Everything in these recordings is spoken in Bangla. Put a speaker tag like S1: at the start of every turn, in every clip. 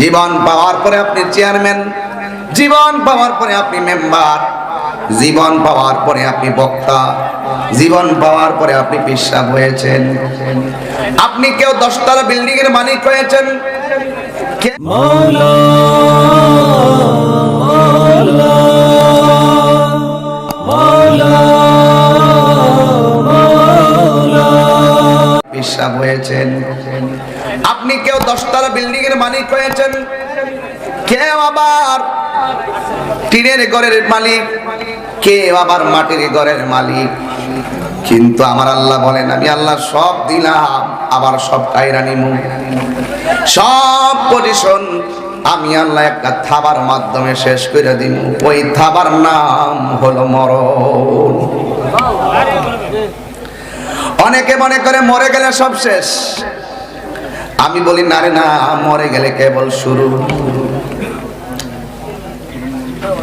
S1: জীবন পাওয়ার পরে আপনি চেয়ারম্যান, জীবন পাওয়ার পরে আপনি মেম্বার, জীবন পাওয়ার পরে আপনি বক্তা, জীবন পাওয়ার পরে আপনি পেশাব হয়েছেন, আপনি কেউ 10 তলা বিল্ডিং এর মালিক হয়েছেন। পেশাব হয়েছেন, আপনি কেউ 10 তলা বিল্ডিং এর মালিক হয়েছেন, কেউ আবার টিনের ঘরের মালিক, কেউ আবার মাটির ঘরের মালিক। কিন্তু আমার আল্লাহ বলেন, আমি আল্লাহ সব দিলাম, আবার সব কায়রা নিমু, সব পজিশন আমি আল্লাহ একটা থাবার মাধ্যমে শেষ করে দিব। ওই থাবার নাম হলো মরণ। অনেকে মনে করে মরে গেলে সব শেষ, আমি বলি না রে না, মরে গেলে কেবল শুরু।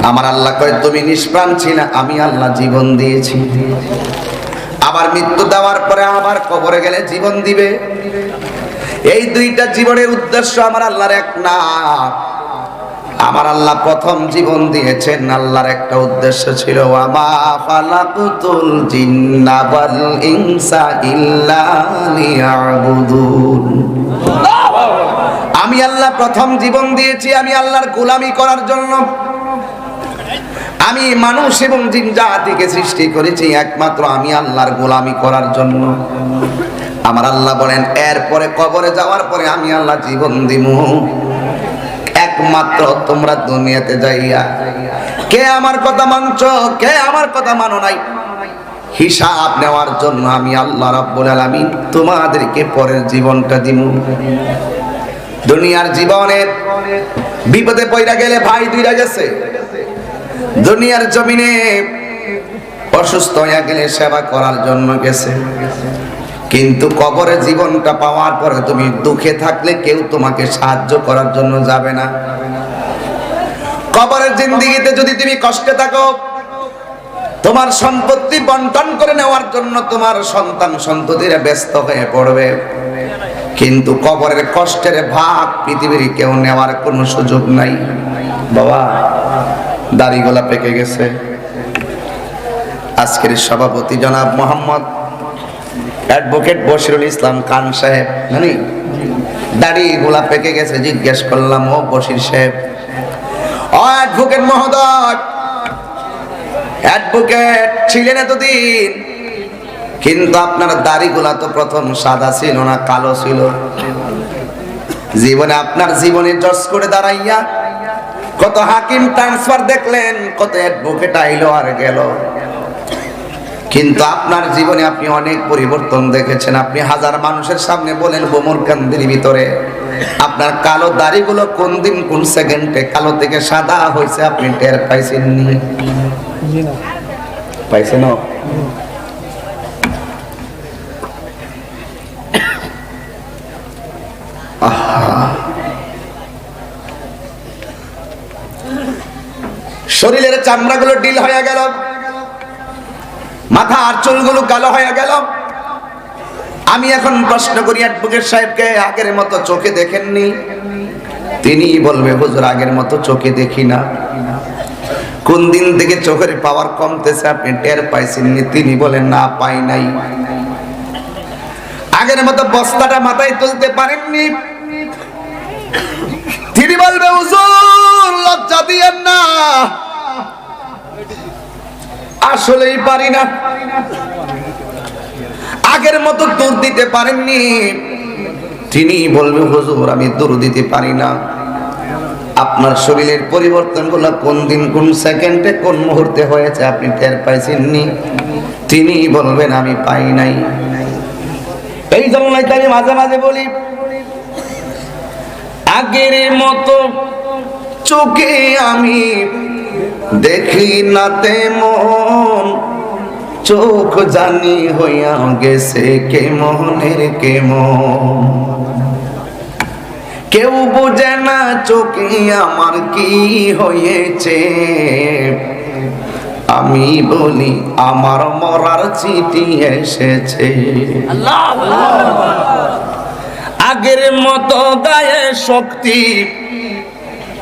S1: আমার আল্লাহ কয়, তুমি নিষ্প্রাণ ছিলে, আমি আল্লাহ জীবন দিয়েছি। আবার মৃত্যু দেওয়ার পরে আবার কবরে গেলে জীবন দিবে। এই দুইটা জীবনের উদ্দেশ্য আমার আল্লাহর এক না। আমার আল্লাহ প্রথম জীবন দিয়েছেন, আল্লাহর একটা উদ্দেশ্য ছিল, ওয়ামা খালাকুতুল জিন্না ওয়াল ইনসা ইল্লা লিয়াবুদুন। আমি আল্লাহ প্রথম জীবন দিয়েছি আমি আল্লাহর গোলামি করার জন্য। আমি মানুষ এবং জিন জাতিকে সৃষ্টি করেছি একমাত্র আমি আল্লাহর গোলামি করার জন্য। আমার আল্লাহ বলেন, এরপরে কবরে যাওয়ার পরে আমি আল্লাহ জীবন দিব একমাত্র তোমরা দুনিয়াতে যাইয়া কে আমার কথা মানছো, কে আমার কথা মানো নাই, হিসাব নেওয়ার জন্য আমি আল্লাহ রাব্বুল আলামিন তোমাদেরকে পরের জীবনটা দিব। দুনিয়ার জীবনের বিপদে পড়া গেলে ভাই দুইরা গেছে, দুনিয়ার জমিনে অসুস্থ হয়ে গেলে সেবা করার জন্য গেছে, কিন্তু কবরে জীবনটা পাওয়ার পরে তুমি দুঃখে থাকলে কেউ তোমাকে সাহায্য করার জন্য যাবে না। কবরের জিন্দেগিতে যদি তুমি কষ্টে থাকো, তোমার সম্পত্তি বন্টন করে নেওয়ার জন্য তোমার সন্তান সন্ততিরা ব্যস্ত হয়ে পড়বে, কিন্তু কবরের কষ্টের ভাগ পৃথিবীর কেউ নেওয়ার কোনো সুযোগ নাই। বাবা দাড়িগুলা পেকে গেছে, আজকের সভাপতি জনাব মোহাম্মদ অ্যাডভোকেট বশিরুল ইসলাম খান সাহেব, জানি দাড়িগুলা পেকে গেছে। জিজ্ঞেস করলাম, ও বশির সাহেব, ও অ্যাডভোকেট মহোদয়, অ্যাডভোকেট ছিলেন এতদিন, কিন্তু আপনার দাড়িগুলা তো প্রথম সাদা ছিল না, কালো ছিল। জীবনে আপনার জীবনে জজ করে দাঁড়াইয়া কত হাকিম ট্রান্সফার দেখলেন, কত অ্যাডভোকেট আইলো আর গেল, কিন্তু আপনার জীবনে আপনি অনেক পরিবর্তন দেখেছেন। আপনি হাজার মানুষের সামনে বলেন বোমরকান্দির ভিতরে আপনার কালো দাড়িগুলো কোন দিন কোন সেকেন্ডে কালো থেকে সাদা হয়েছে আপনি টের পাইছেন নি? পাইছেন? শরীরের চামড়াগুলো ডিল হয়ে গেল, মাথা আর চুলগুলো কালো হয়ে গেল। আমি এখন প্রশ্ন করি অ্যাডভোকেট সাহেবকে, আগের মতো চোখে দেখেননি? তিনি বলবে, হুজুর আগের মতো চোখে দেখি না। কোন দিন থেকে চোখের পাওয়ার কমতেছে আপনি টের পাইছেননি? তিনি বলেন, না পাই নাই। আগের মতো বস্তাটা মাথায় তুলতে পারেননি? তিনি বলবে, হুজুর লজ্জা দিয়েন না, আসলেই পারি না। আগের মতো দূর দিতে পারেননি? তিনি বলবে, হুজুর আমি দূর দিতে পারি না। আপনার শরীরের পরিবর্তনগুলো কোন দিন কোন সেকেন্ডে কোন মুহূর্তে হয়েছে আপনি টের পাইছেননি? তিনি বলবেন, আমি পাই নাই। এই জন্যই আমি মাঝে মাঝে বলি, আগের মতো চোখে আমি দেখি না তেমন, চোখ জানি হইয়া গেছে কেমনের কেমন। কেউ বোঝে না চোখে আমার কি হয়েছে, আমি বলি আমার মরার চিঠি এসেছে। আল্লাহ আগের মতো গায়ে শক্তি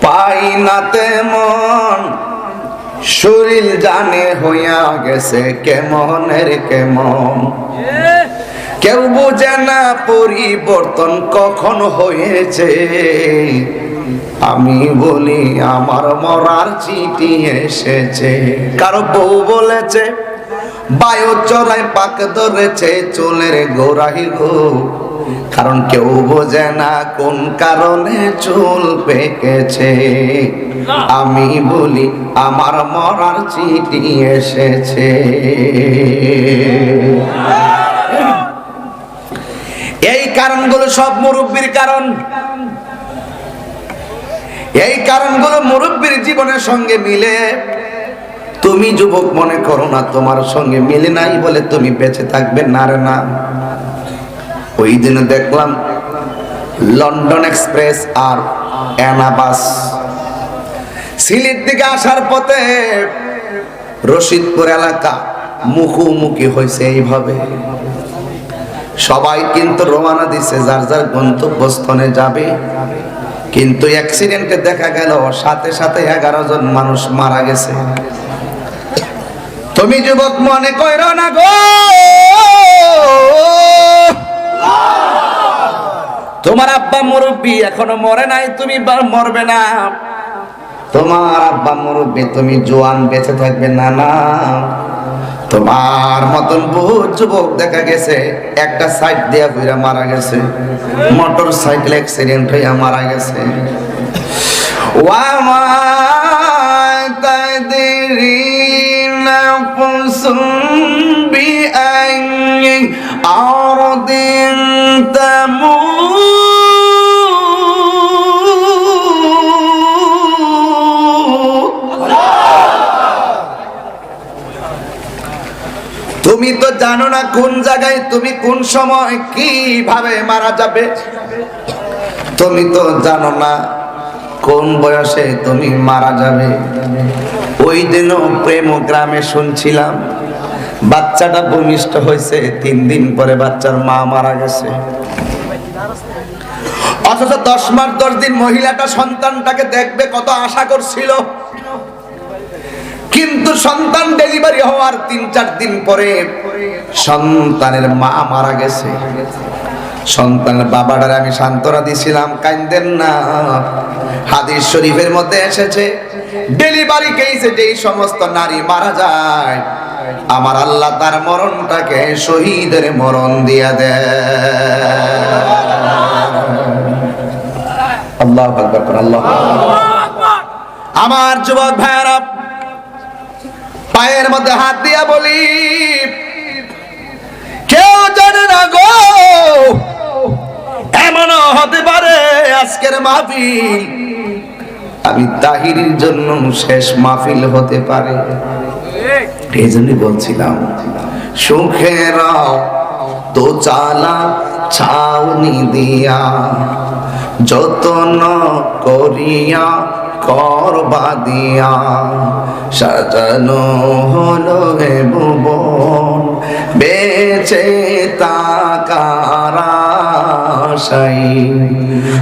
S1: পাই না তেমন, শরীর জানে হইয়া গেছে কেমনের কেমন। কেউ বোঝে না পরিবর্তন কখন হয়েছে, আমি বলি আমার মরার চিঠি এসেছে। কারো বউ বলেছে বায়ু চড়াই পাক ধরেছে চুলের গোড়াই গো, কারণ কেউ বোঝে না কোন কারণে চুল পেকেছে। আমি বলি আমার মরার চিঠি এসেছে। এই কারণগুলো সব মুরব্বির কারণ, এই কারণগুলো মুরব্বির জীবনের সঙ্গে মিলে। তুমি যুবক মনে করো না তোমার সঙ্গে মিলে নাই বলে তুমি বেঁচে থাকবে, না রে না। ওই দিন দেখলাম লন্ডন এক্সপ্রেস আর অ্যানাবাস সিলেট থেকে আসার পথে রশিদপুর এলাকা মুখোমুখি হয়েছে। এইভাবে সবাই কিন্তু রওনা দিছে যার যার গন্তব্যস্থানে যাবে, কিন্তু অ্যাক্সিডেন্টে দেখা গেল সাথে সাথে 11 জন মানুষ মারা গেছে। তুমি যুবক মনে করো না গো, তোমার আব্বা মুরব্বী এখনো মরে নাই, তুমি মরবে না। তোমার আব্বা মুরব্বী, তুমি জোয়ান বেঁচে থাকবে না। না, তোমার মতন বহু যুবক দেখা গেছে একটা সাইড দিয়া ঘুরে মারা গেছে, মোটর সাইকেল অ্যাক্সিডেন্ট হয়ে মারা গেছে। ওয়া মা তাদরিনা কুসুম বিআইয়ি আরদিন তামুত। তুমি তো জানো না কোন জায়গায় তুমি কোন সময় কিভাবে মারা যাবে। তুমি তো জানো না কোন বয়সে তুমি মারা যাবে। ওই দিনও প্রেম গ্রামে শুনছিলাম বাচ্চাটা ভূমিষ্ঠ হয়েছে, 3 দিন পরে বাচ্চার মা মারা গেছে। অথচ 10 মাস 10 দিন মহিলাটা সন্তানটাকে দেখবে কত আশা করছিল, কিন্তু সন্তান ডেলিভারি হওয়ার 3-4 দিন পরে সন্তানের মা মারা গেছে। সন্তানের বাবাটারে আমি সান্ত্বনা দিছিলাম, কাঁদেন না। হাদিস শরীফের মধ্যে এসেছে ডেলিভারি কেসে যেই সমস্ত নারী মারা যায় আমার আল্লাহ তার মরণটাকে শহীদের মরণ দিয়া দেয়। আল্লাহু আকবার, আল্লাহু আকবার। আমার যুবক ভাইরা পায়ের মধ্যে হাত দিয়া বলি, কেউ জানে না গো, এমনও হতে পারে আজকের মাহফিল আমি তাহিরির জন্য শেষ মাহফিল হতে পারে। এই জন্যই বলছিলাম সুখের তো চালা ছাউনি দিয়া যতন করিয়া করবা দিয়া সাজানো হলো হে ভুবন বেঁচে থাকার আশায়।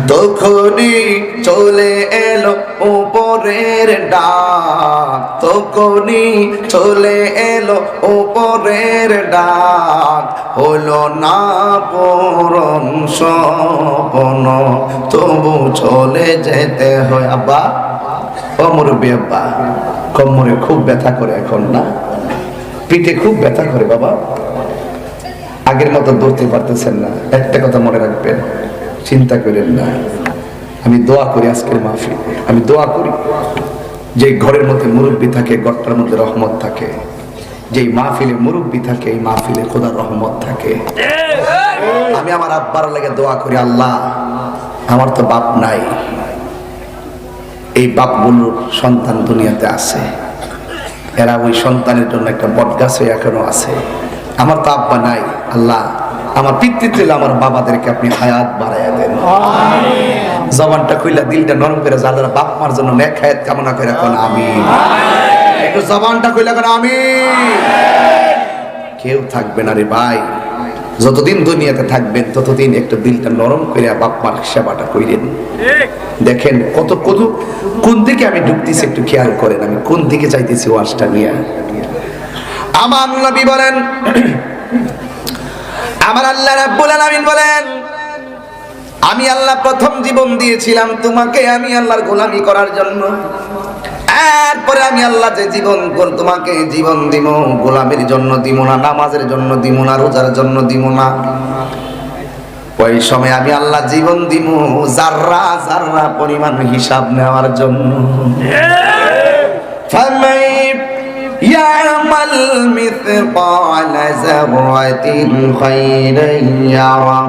S1: তখনই চলে এলো উপরের ডাক, তখনই চলে এলো উপরের ডাক, হলো না পূরণ স্বপ্ন তবু চলে যেতে হয়। আব্বা, ও মুরব্বি আব্বা, কোমরে খুব ব্যথা করে এখন না, পিঠে খুব ব্যথা করে বাবা, আগের মতো দৌড়তে পারতেছেন না। একটা কথা মনে রাখবেন, চিন্তা করেন না। আমি দোয়া করি আজকের মাহফিল, আমি দোয়া করি যে ঘরের মধ্যে মুরব্বি থাকে ঘরটার মধ্যে রহমত থাকে, যেই মাহফিলে মুরব্বি থাকে এই মাহফিলে খোদার রহমত থাকে। আমি আমার আব্বার লাগে দোয়া করি, আল্লাহ আমার তো বাপ নাই, এই বাপগুলোর সন্তান দুনিয়াতে আছে, এরা ওই সন্তানের জন্য একটা বটগাছে এখনো আছে। আমার তো আব্বা নাই, আল্লাহ আমার পিতৃত্বে আমার বাবাদেরকে আপনি হায়াত বাড়াইয়া দেন। জবানটা খুইলা দিলটা নরম করে যারা বাপ মার জন্য নেক হায়াত কামনা করে এখন আমিন। একটু জবানটা খুইলা করে আমিন। কেউ থাকবে না রে ভাই, যতদিন দুনিয়াতে থাকবেন ততদিন একটু দিলটা নরম করে বাপ মার সেবাটা কইরেন। দেখেন কত কত কোন দিকে আমি ঢুকতেছি একটু খেয়াল করেন, আমি কোন দিকে যাইতেছি ওয়াজটা নিয়ে। আমার নবী বলেন, আমার আল্লাহ রাব্বুল আলামিন বলেন, আমি আল্লাহ প্রথম জীবন দিয়েছিলাম তোমাকে আমি আল্লাহর গোলামি করার জন্য, এরপরে আমি আল্লাহ যে জীবন তোমাকে জীবন দিব গোলামের জন্য দিব না, নামাজের জন্য দিব না, রোজার জন্য দিব না। ওই সময় আমি আল্লাহ জীবন দিব যাররা যাররা পরিমাণ হিসাব নেওয়ার জন্য। يعمل مثقال ذرة خيرا يره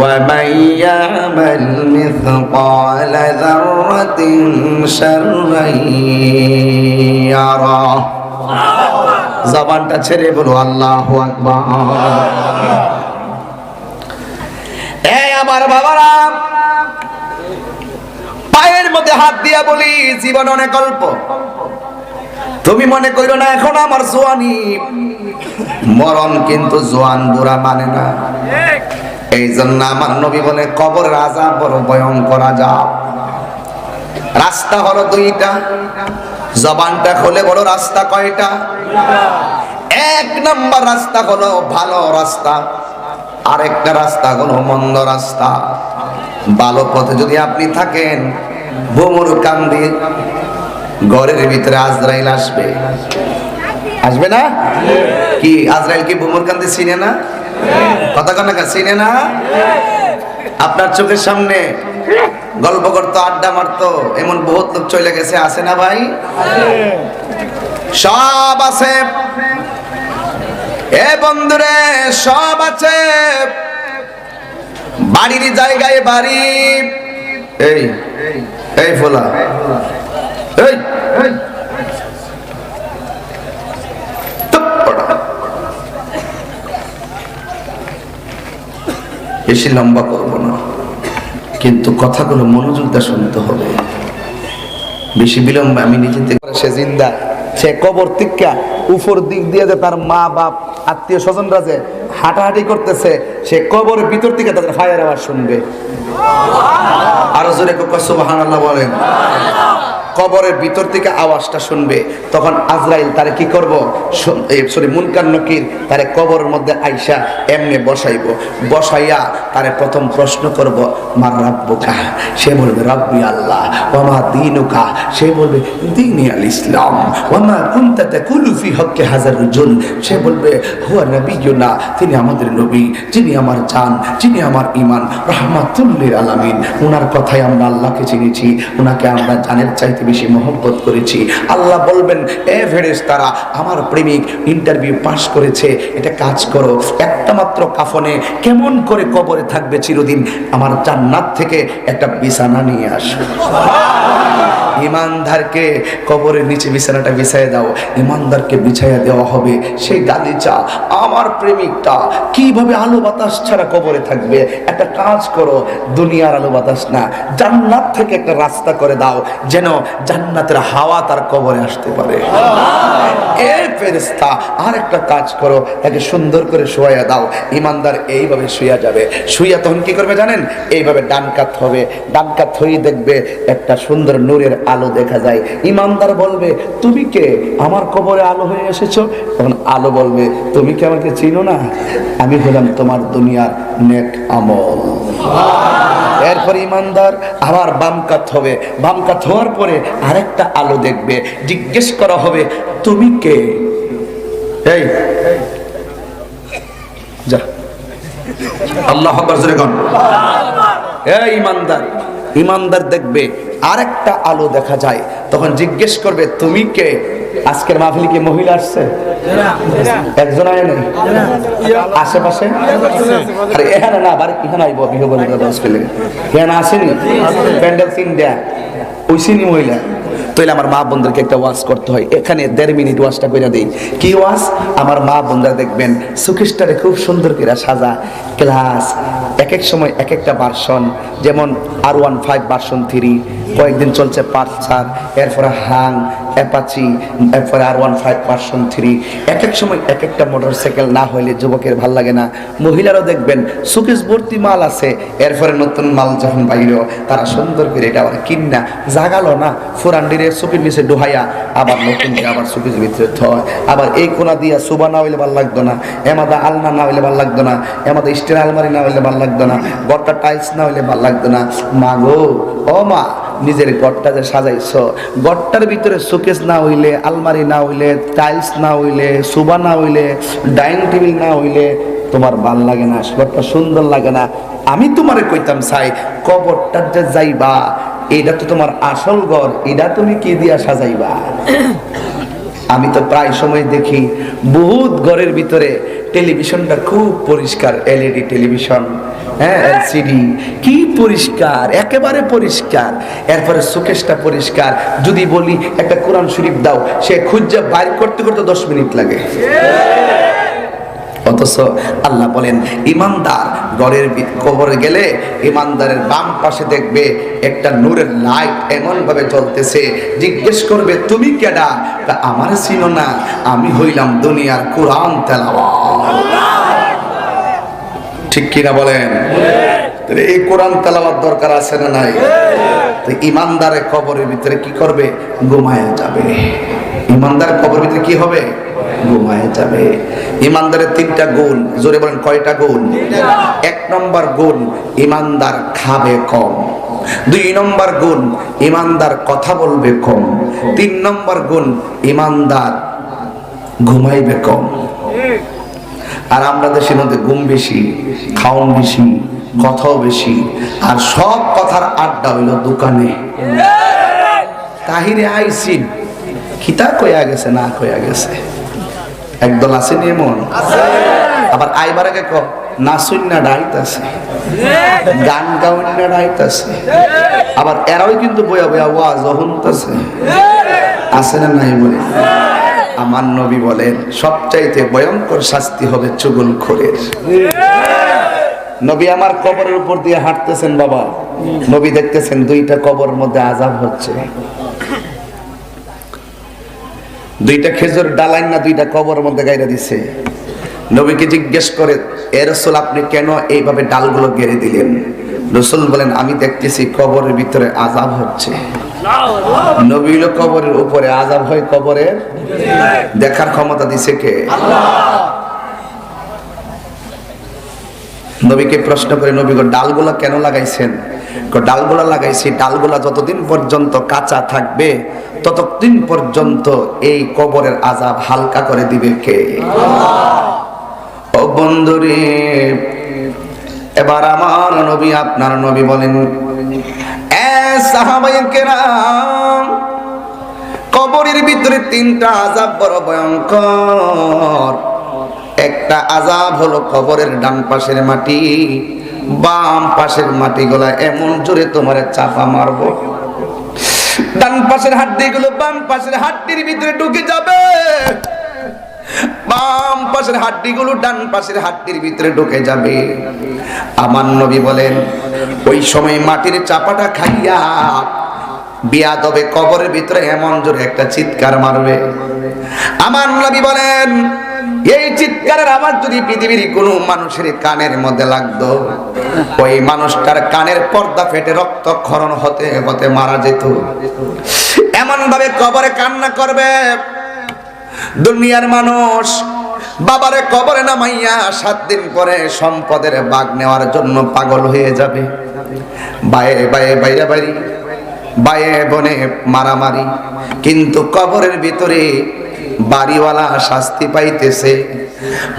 S1: ومن يعمل مثقال ذرة شرا يره। জবানটা ছেড়ে বলো আল্লাহু আকবার। এই আমার বাবারা, পায়ের মধ্যে হাত দিয়া বলি জীবন অনেক অল্প। তুমি মনে করো না এখন আমার জোয়ানি, মরণ কিন্তু জোয়ান বুড়া মানে না। এই জন্য আমার নবী বলে কবরের আযাব বড় ভয়ঙ্কর আযাব। রাস্তা হলো দুইটা, জবানটা খুলে বড় রাস্তা কয়টা? এক নম্বর রাস্তা হলো ভালো রাস্তা, আরেকটা রাস্তা হলো মন্দ রাস্তা। ভালো পথে যদি আপনি থাকেন, ভ্রমর কান্দি ঘরের ভিতরে আজরাইল আসবে, আসবে না? কি আজরাইল কি ভ্রমর কান্দি চিনে না? কথা কন না, চিনে না? আপনার চোখের সামনে গল্প করতো, আড্ডা মারতো, এমন বহুত লোক চলে গেছে, আছে না ভাই? সব আছে এ বন্ধুরে, সব আছে। বাড়ির জায়গায় বাড়ি, এই এই ফোলা, এই বেশি লম্বা করব না, কিন্তু কথাগুলো মনোযোগ দিয়ে শুনতে হবে। বেশি বিলম্বে আমি নিজে থেকে সে জিন্দা, সে কবর থেকে উপর দিক দিয়ে যে তার মা বাপ আত্মীয় স্বজনরা যে হাঁটাহাঁটি করতেছে, সে কবরের ভিতর থেকে তাদের ফায়ার আওয়াজ শুনবে। আরো জোরে সুবহানাল্লাহ বলেন। কবরের ভিতর থেকে আওয়াজটা শুনবে, তখন আজরাইল তারে কি করব, মুনকার নকির তারে কবরের মধ্যে আইসা এমনি বসাইব, বসাইয়া তারে প্রথম প্রশ্ন করব মার রাব্বুকা, সে বলবে রাব্বি আল্লাহ। ওয়া দীনুকা, সে বলবে দীনি আল ইসলাম। ওয়া মা কুনতা তাকুলু ফি হক্কি হাযার রাজুল, সে বলবে হুয়া নবিয়ুনা, তিনি আমাদের নবী, যিনি আমার জান, যিনি আমার ঈমান, রাহমাতুল লিল আলামিন। ওনার কথাই আমরা আল্লাহকে চিনেছি, ওনাকে আমরা জানের চাইতে বেশি মহব্বত করেছি। আল্লাহ বলবেন এ ফেরেশতারা, আমার প্রেমিক ইন্টারভিউ পাস করেছে, এটা কাজ করো, একটা মাত্র কাফনে কেমন করে কবরে থাকবে চিরদিন, আমার জান্নাত থেকে একটা বিছানা নিয়ে আসো। ইমানদারকে কবরের নিচে বিছানাটা বিছাইয়া দাও, ইমানদারকে বিছাইয়া দেওয়া হবে সেই গালিচা। আমার প্রেমিকটা কিভাবে আলো বাতাস ছাড়া কবরে থাকবে, একটা কাজ করো, দুনিয়ার আলো বাতাস না, জান্নাত থেকে একটা রাস্তা করে দাও, যেন জান্নাতের হাওয়া তার কবরে আসতে পারে। এ ফেরেশতা, আর একটা কাজ করো, তাকে সুন্দর করে শোয়া দাও। ইমানদার এইভাবে শুয়া যাবে, শুয়া তখন কি করবে জানেন, এইভাবে ডান কাত হবে, ডান কাত হয়ে দেখবে একটা সুন্দর নূরের আলো দেখা যায়। ইমানদার বলবে তুমি কে, আমার কবরে আলো হয়ে এসেছো? তখন আলো বলবে তুমি কি আমাকে চিনো না, আমি হলাম তোমার দুনিয়ার নেক আমল। এরপর ইমানদার আবার বাম কাত হবে, বাম কাত হওয়ার পরে আরেকটা আলো দেখবে, জিজ্ঞেস করা হবে তুমি কে? এই যা আল্লাহু আকবার জোরে কোন। এই ইমানদার, ইমানদার দেখবে আরেকটা আলো দেখা যায়, তখন জিজ্ঞেস করবে তুমি কে? আজকের মাহফিলে কি মহিলা আসছে? একজন আয় নাই? আশেপাশে আরে এখানে না, বাড়ি এখানে আইব বিহ বলে এখানে আসেনি, প্যান্ডেল তিন দেয়া ওই সিনি মহিলা। তাইলে আমার মা বোনদেরকে একটা ওয়াজ করতে হয়, এখানে 1.5 মিনিট ওয়াজটা করে দেই। কি ওয়াজ? আমার মা বোনরা দেখবেন সুকেশটারে খুব সুন্দর করে সাজা, ক্লাস এক এক সময় এক একটা ভার্সন, যেমন R15 ভার্সন 3, কয়েকদিন চলছে পালসার, এরপরে হাং, অ্যাপাচি, এরপরে R15 ভার্সন 3, এক এক সময় এক একটা মোটরসাইকেল না হইলে যুবকের ভাল লাগে না। মহিলারাও দেখবেন সুকেশ ভর্তি মাল আছে, এরপরে নতুন মাল যখন বাইরেও তারা সুন্দর করে এটা আবার কিনা জাগালো না, ফুরান্ডিরে সুকের নিচে ডুহাইয়া আবার নতুন আবার সুকেশ ভিতরে থয়, আবার এই কোনা দিয়া সুবা না হইলে ভাল লাগতো না, এমাদা আলনা না হইলে ভাল লাগতো না, এমাদা স্টিল আলমারি না হইলে ভাল লাগতো না, ঘরটা টাইলস না হইলে ভাল লাগতো না। মা গো, ও মা, নিজের ঘরটা যে সাজাইছো, ঘরটার ভিতরে শোকেস না হইলে, আলমারি না হইলে, টাইলস না হইলে, সুবা না হইলে, ডাইনিং টেবিল না হইলে তোমার ভাল লাগে না, ঘরটা সুন্দর লাগে না। আমি তোমারে কইতাম চাই, কবরটা যে যাইবা এটা তো তোমার আসল ঘর, এটা তুমি কি দিয়া সাজাইবা? আমি তো প্রায় সময় দেখি বহুত ঘরের ভিতরে টেলিভিশনটা খুব পরিষ্কার, এলইডি টেলিভিশন, হ্যাঁ, এলসিডি, কি পরিষ্কার, একেবারে পরিষ্কার। এরপরে শোকেসটা পরিষ্কার। যদি বলি একটা কোরআন শরীফ দাও, সে খুঁজে বাইর করতে করতে 10 মিনিট লাগে। অথচ আল্লাহ বলেন ইমানদার ঘরের কবরে গেলে ইমানদারের বাম পাশে দেখবে একটা নূরের লাইট এমন ভাবে জ্বলতেছে, জিজ্ঞেস করবে তুমি কেডা? তা আমার চিনো না, আমি হইলাম দুনিয়ার কোরআন তেলাওয়াত। ঠিক কিনা বলেন? এই কোরআন তেলাওয়াত দরকার আছে না নাই? তো ইমানদারের কবরের ভিতরে কি করবে? ঘুমায়া যাবে। ইমানদার কবরের ভিতরে কি হবে? ঘুমায় যাবে। ইমানদারের 3টা গুণ, জোরে বলেন কয়টা গুণ? 1 নম্বর গুণ, ইমানদার খাবে কম। 2 নম্বর গুণ, ইমানদার কথা বলবে কম। 3 নম্বর গুণ, ইমানদার ঘুমাইবে কম। আর আমরা দেশের মধ্যে ঘুম বেশি, খাওন বেশি, কথাও বেশি, আর সব কথার আড্ডা হইল দোকানে। তাহিরে আইসিন খিতা কইয়া গেছে, না কইয়া গেছে, একদল আছে এমন। আবার আইবার আগে নাচুন না ডাইতাছে, গান গাউন না ডাইতাছে, আবার এরাও কিন্তু বয়া বয়া ওয়াজ শুনতাছে, আছে না নাই? বলে আমার নবী বলেন সবচাইতে ভয়ঙ্কর শাস্তি হবে চুগলখোরের। নবী আমার কবরের উপর দিয়ে হাঁটতেছেন, বাবা নবী দেখতেছেন 2টা কবরের মধ্যে আযাব হচ্ছে। 2টা খেজুর ডালাইন না 2টা কবরের মধ্যে গাইরা দিছে। নবীকে জিজ্ঞেস করে, এ রাসূল আপনি কেন এইভাবে ডালগুলো গেড়ে দিলেন? রাসূল বলেন আমি দেখতেছি কবরের ভিতরে আযাব হচ্ছে। নবী হলো কবরের উপরে, আযাব হয় কবরের। দেখার ক্ষমতা দিছে কে? আল্লাহ। নবীকে প্রশ্ন করে, নবী গো ডালগুলো কেন লাগাইছেন? ডালগুলা লাগাইছি, ডালগুলা যতদিন পর্যন্ত কাঁচা থাকবে ততদিন পর্যন্ত এই কবরের আযাব হালকা করে দিবে কে? ও বন্ধুরে, এবার আমার নবী, আপনার নবী বলেন, এ সাহাবায়ে কেরাম, কবরের ভিতরে 3টা আযাব বড় ভয়ঙ্কর। একটা আযাব হলো কবরের ডান পাশের মাটি, বাম পাশের মাটিগুলা এমন জোরে তোমারে চাপা মারবো, ডান পাশের হাড্ডিগুলো বাম পাশের হাড্ডির ভিতরে ঢুকে যাবে, বাম পাশের হাড্ডিগুলো ডান পাশের হাড্ডির ভিতরে ঢুকে যাবে। আমার নবী বলেন ওই সময় মাটির চাপাটা খাইয়া বিয়াদবে কবরের ভিতরে এমন জোরে একটা চিৎকার মারবে। আমার নবী বলেন এই চিৎকারের আওয়াজ যদি পৃথিবীর কোনো মানুষের কানের মধ্যে লাগতো, ওই মানুষটার কানের পর্দা ফেটে রক্তক্ষরণ হতে হতে মারা যেত। এমন ভাবে কবরে কান্না করবে। দুনিয়ার মানুষ বাবারে কবরে নামাইয়া 7 দিন পরে সম্পদের ভাগ নেওয়ার জন্য পাগল হয়ে যাবে। বায়ে বায়ে বাইরে বাড়ি, বায়ে বনে মারামারি, কিন্তু কবরের ভিতরে বাড়িওয়ালা শাস্তি পাইতেছে।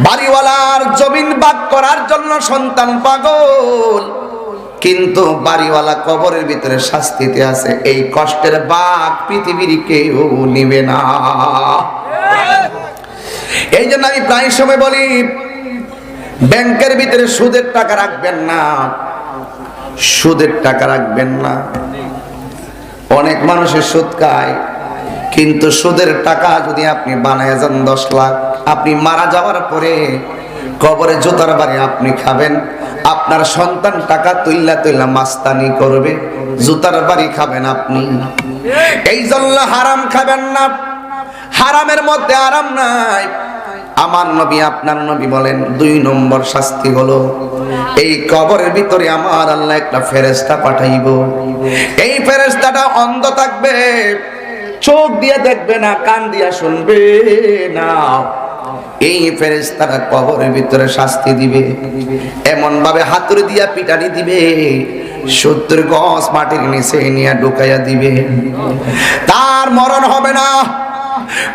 S1: বাড়িওয়ালার জমিন ভাগ করার জন্য সন্তান পাগল, কিন্তু বাড়িওয়ালা কবরের ভিতরে শাস্তিতে আছে। এই কষ্টের ভাগ পৃথিবীর কেউ নিবে না। এই জন্য আমি প্রায় সময় বলি, ব্যাংকের ভিতরে সুদের টাকা রাখবেন না, সুদের টাকা রাখবেন না। অনেক মানুষের সুদ খায়, কিন্তু সুদের টাকা যদি আপনি বানায় যান 10 লাখ, আপনি মারা যাওয়ার পরে কবরে জুতার বাড়ি আপনি খাবেন, আপনার সন্তান টাকা তুইলা তুইলা মাস্তানি করবে, জুতার বাড়ি খাবেন আপনি। এই জন্য হারাম খাবেন না, হারামের মধ্যে আরাম নাই। আমার নবী আপনার নবী বলেন 2 নম্বর শাস্তি হলো এই কবরের ভিতরে আমার আল্লাহ একটা ফেরেশতা পাঠাইবো। এই ফেরেশতাটা অন্ধ থাকবে, চোখ দিয়ে দেখবে না, কান দিয়ে শুনবে না। এই ফেরেশতারা কবরের ভিতরে শাস্তি দিবে, এমন ভাবে হাতুড়ি দিয়া পিটানি দিবে, 70 গজ মাটির নিচে নিয়ে ঢুকাইয়া দিবে, তার মরণ হবে না।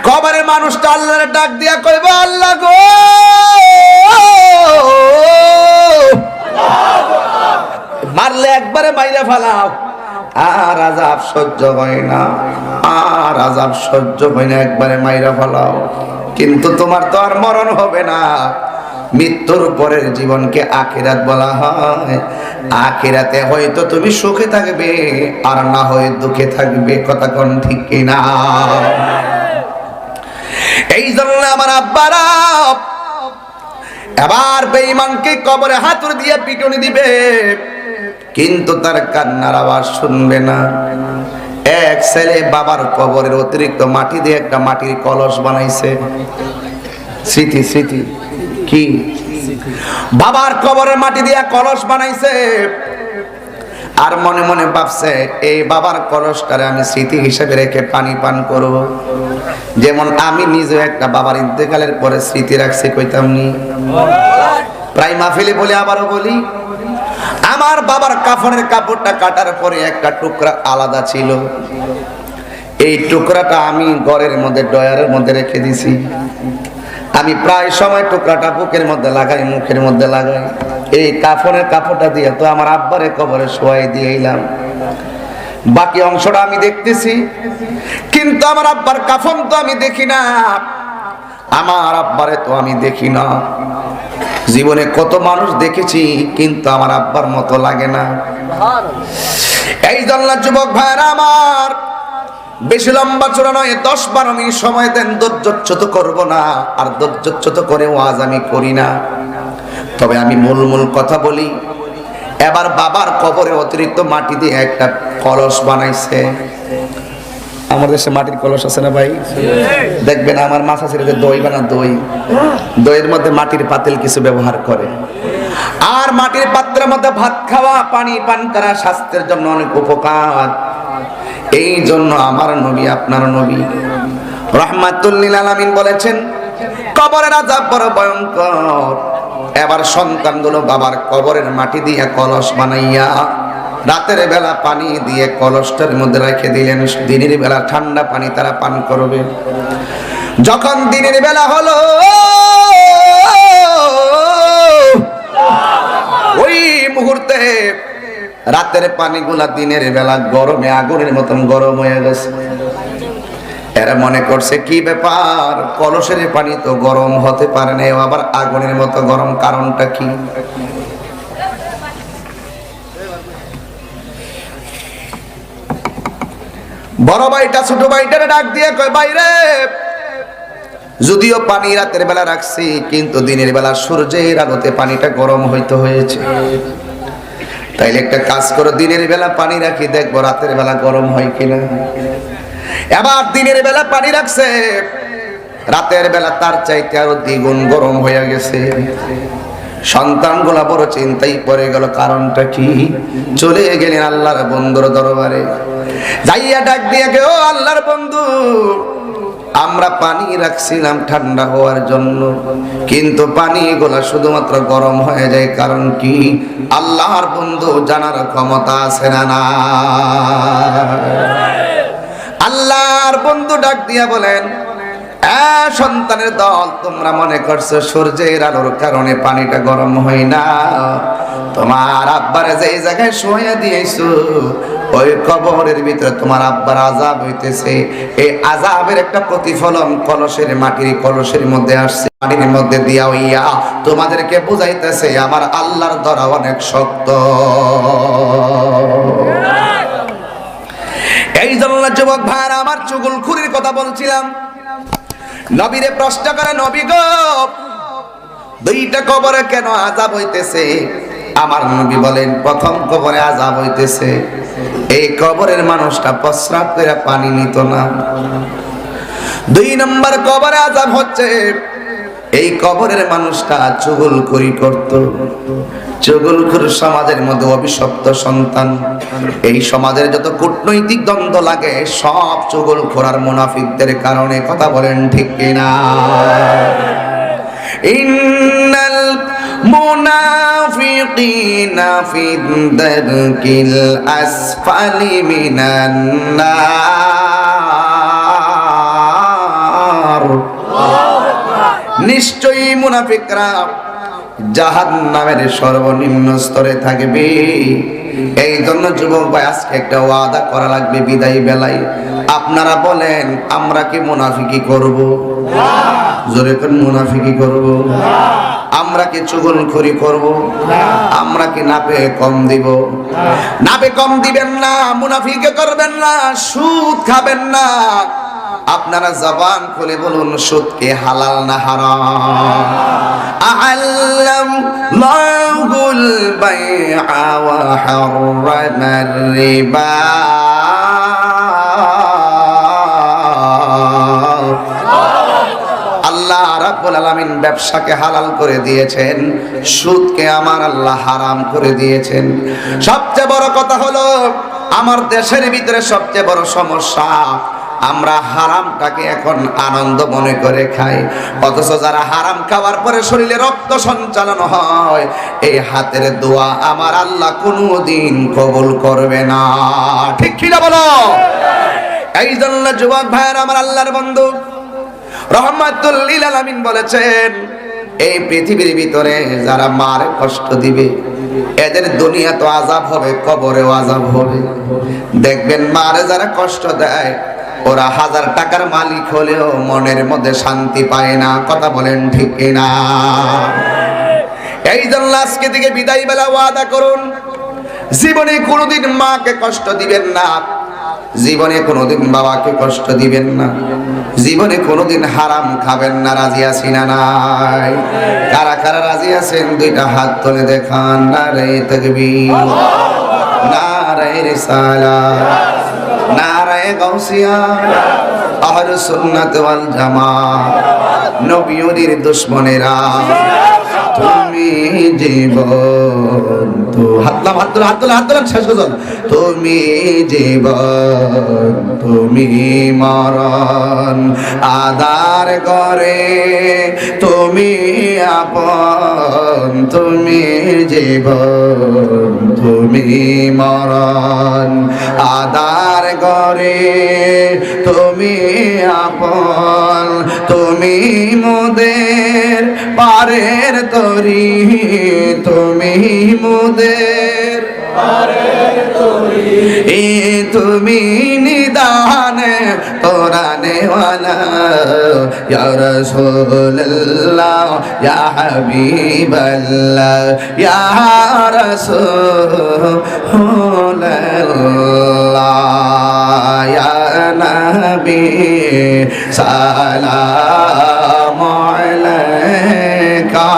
S1: কবরের মানুষটা আল্লাহর ডাক দিয়া কইবে, আল্লাহ গো, মারলে একবারে মাইরা ফেলাও, আর আযাব সহ্য হয় না, আর আযাব সহ্য হয় না, একবারে মাইরা ফেলাও। কিন্তু তোমার তো আর মরণ হবে না। মৃত্যুর পরের জীবনকে আখিরাত বলা হয়। আখিরাতে হয়তো তুমি সুখে থাকবে, আর না হয় দুঃখে থাকবে। কথা কোন ঠিক কিনা? এই জন্য আমার আব্বারা এবার বেঈমানকে কবরে হাতুড়ি দিয়ে পিটুনি দিবে, কিন্তু তার কান্নার আওয়াজ শুনবে না। এক ছেলে বাবার কবরের অতিরিক্ত মাটি দিয়ে একটা মাটির কলস বানাইছে। স্মৃতি স্মৃতি কি? বাবার কবরের মাটি দিয়ে কলস বানাইছে, আর মনে মনে ভাবছে এই বাবার কলসটারে আমি স্মৃতি হিসেবে রেখে পানি পান করব। যেমন আমি নিজে একটা বাবার ইন্তেকালের পরে স্মৃতি রাখছি, কইতাম নি প্রায় মাহফিলে বলি, আবারও বলি, আমার বাবার কাফনের কাপড়টা কাটার পরে একটা টুকরা আলাদা ছিল। এই টুকরাটা আমি ঘরের মধ্যে ডয়ারের মধ্যে রেখে দিছি। আমি প্রায় সময় টুকরাটা বুকের মধ্যে লাগাই, মুখের মধ্যে লাগাই। এই কাফনের কাপড়টা দিয়ে তো আমার আব্বারে কবরে শোয়াই দিয়ে এলাম, বাকি অংশটা আমি দেখতেছি, কিন্তু আমার আব্বার কাফন তো আমি দেখি না, আমার আব্বারে তো আমি দেখি না। জীবনে কত মানুষ দেখেছি, কিন্তু আমার আব্বার মতো লাগে না। এই জন্য যুবক ভাইরা আমার, বেশি লম্বা চূড়া নয়, 10-12 মিনিট সময় দেন, ধৈর্যচ্যুত করব না, আর ধৈর্যচ্যুত করে ওয়াজ আমি করি না। তবে আমি মূল কথা বলি। এবার বাবার কবরে অতিরিক্ত মাটি দিয়ে একটা কলস বানাইছে। আমাদের দেশে মাটির কলস আছে না ভাই? দেখবেন আমার মাথা ছেড়ে যে দই বানা, দইয়ের মধ্যে মাটির পাতিল কিছু ব্যবহার করে। আর মাটির পাত্রের মধ্যে ভাত খাওয়া, পানি পান করা স্বাস্থ্যের জন্য অনেক উপকার। এই জন্য আমার নবী, আপনার নবী রাহমাতুল লিল আলামিন বলেছেন, কবরের আযাব বড় ভয়ঙ্কর। এবার সন্তানগুলো বাবার কবরের মাটি দিয়ে কলস বানাইয়া রাতের বেলা পানি দিয়ে কলসটার মধ্যে রেখে দিলেন। দিনের বেলা ঠান্ডা পানি তারা পান করবে। যখন দিনের বেলা হলো, ওই মুহূর্তে রাতের পানিগুলা দিনের বেলা গরমে আগুনের মতন গরম হয়ে গেছে। এরা মনে করছে কি ব্যাপার, কলসের পানি তো গরম হতে পারে না, আবার আগুনের মতো গরম, কারণটা কি? বড় ভাইটা ছোট ভাইটারে ডাক দিয়ে কয়, বাইরে যদিও পানি রাতের বেলা রাখছি, কিন্তু দিনের বেলা সূর্যের আলোতে পানিটা গরম হইতে হয়েছে। তাইলে একটা কাজ করো, দিনের বেলা পানি রাখি, দেখবো রাতের বেলা গরম হয় কিনা। এবার দিনের বেলা পানি রাখছে, রাতের বেলা তার চাইতে আরো দ্বিগুণ গরম হয়ে গেছে। সন্তানগুলা বড় চিন্তায় পড়ে গেল, কারণটা কি? চলে গেলেন আল্লাহর বন্ধুর দরবারে, যাইয়া ডাক দিয়ে গে, ও আল্লাহর বন্ধু, আমরা পানি রাখছিলাম ঠান্ডা হওয়ার জন্য, কিন্তু পানিগুলা শুধুমাত্র গরম হয়ে যায়, কারণ কি? আল্লাহর বন্ধু জানার ক্ষমতা আছে না? আল্লাহর বন্ধু ডাক দিয়া বলেন, সন্তানের দল, তোমরা মনে করছো সূর্যের আলোর কারণে পানিটা গরম হয় না? তোমার আব্বারে যে জায়গায় শোয়া দিয়েছো, ওই কবরের ভিতরে তোমার আব্বার আযাব হইতেছে। এই আযাবের একটা প্রতিফলন কলসের, মাটির কলসের মধ্যে আসছে, মাটির মধ্যে দিয়া হইয়া তোমাদেরকে বুঝাইতেছে আমার আল্লাহর ধরা অনেক শক্ত। এই জন্য যুবক ভাইরা আমার, চুগলখুরির কথা বলছিলাম। নবীরে প্রশ্ন করে, নবী গো, 2টা কবরে কেন আযাব হইতেছে? আমার নবী বলেন প্রথম কবরে আযাব হইতেছে, এই কবরের মানুষটা প্রস্রাব করে পানি নিত না। 2 নম্বর কবরে আযাব হচ্ছে, এই কবরের মানুষটা চুগলখড়ি করত। চুগলখড় সমাজের মধ্যে অভিশপ্ত সন্তান। এই সমাজের যত কূটনৈতিক দ্বন্দ্ব লাগে সব চুগলখড় আর মুনাফিকদের কারণে। কথা বলেন ঠিক কিনা? ইন্নাল মুনাফিকিনা ফি দারকিল আসফালি মিনান নার। নিশ্চয়ই মুনাফিকরা জাহান্নামের সর্বনিম্ন স্তরে থাকবে। এই জন্য যুবক ভাই আজকে একটা ওয়াদা করা লাগবে বিদায় বেলায়। আপনারা বলেন আমরা কি মুনাফিকি করব? জোরে করে মুনাফিকি করব? আমরা কি চুগলখড়ি করব? আমরা কি নাপে কম দিব? নাপে কম দিবেন না, মুনাফিকি করবেন না, সুদ খাবেন না। আপনারা জবান খুলে বলুন সুদ কি হালাল না হারাম? আ'আল্লাম লাহুল বাই'a ওয়া হারামার রিবা। আল্লাহ রাব্বুল আলামিন ব্যবসাকে হালাল করে দিয়েছেন, সুদকে আমার আল্লাহ হারাম করে দিয়েছেন। সবচেয়ে বড় কথা হলো আমার দেশের ভিতরে সবচেয়ে বড় সমস্যা, আমরা হারামটাকে এখন আনন্দ মনে করে খাই, অথচ যারা হারাম খাওয়ার পরে শরীরে রক্ত সঞ্চালন হয়, এই হাতের দোয়া আমার আল্লাহ কোনোদিন কবুল করবে না। ঠিক কি না বলো? এই জন্য যুবক ভাইয়ের আমার আল্লাহর বন্ধু রহমাতুল লিল আলামিন বলেছেন, এই পৃথিবীর ভিতরে যারা মারে কষ্ট দিবে এদের দুনিয়া তো আযাব হবে, কবরেও আযাব হবে। দেখবেন মারে যারা কষ্ট দেয় ওরা 1000 টাকার মালিক হলেও মনের মধ্যে শান্তি পায় না। কথা বলেন ঠিক কিনা? এই জন্য আজকে থেকে বিদায় বেলা ওয়াদা করুন, জীবনে কোনোদিন মাকে কষ্ট দিবেন না, জীবনে কোনোদিন বাবাকে কষ্ট দিবেন না, জীবনে কোনোদিন হারাম খাবেন না। রাজি আছি না নাই? কারা কারা রাজি আছেন দুইটা হাত তুলে দেখান। নারে তাকবীর, নারে রিসালাত, নারে গাউসিয়া, আহলুস সুন্নাত ওয়াল জামাত। নবীর দুশমনেরা তুমি জীবন তো হাত শেষ গজল। তুমি জীবন তুমি মরণ, আদার করে তুমি আপন। তুমি জীবন তুমি মরণ, আদার করে তুমি আপন। তুমি মোদের পারের তরি, তুমি মোদের পারের তরি। তুমি নিদান কোরআনে ওয়ালা, ইয়া রাসূলুল্লাহ ইয়া হাবিবাল্লাহ ইয়া রাসূলুল্লাহ ইয়া নবী সালামু আলাইকা।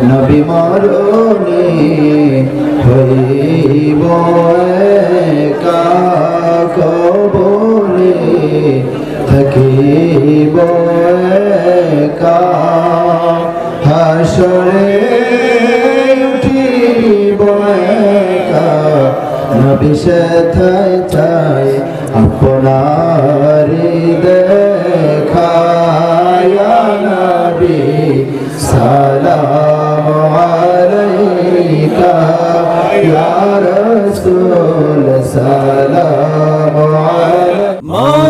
S1: নবী মরণে হইব একা, কবরে থাকিব একা, হাসরে উঠিব একা। নবী সেথায় চাই আপনারি দেখা, ইয়া নবী সালামু আলাইকা, ইয়া রাসূল সালামু আলাইকা।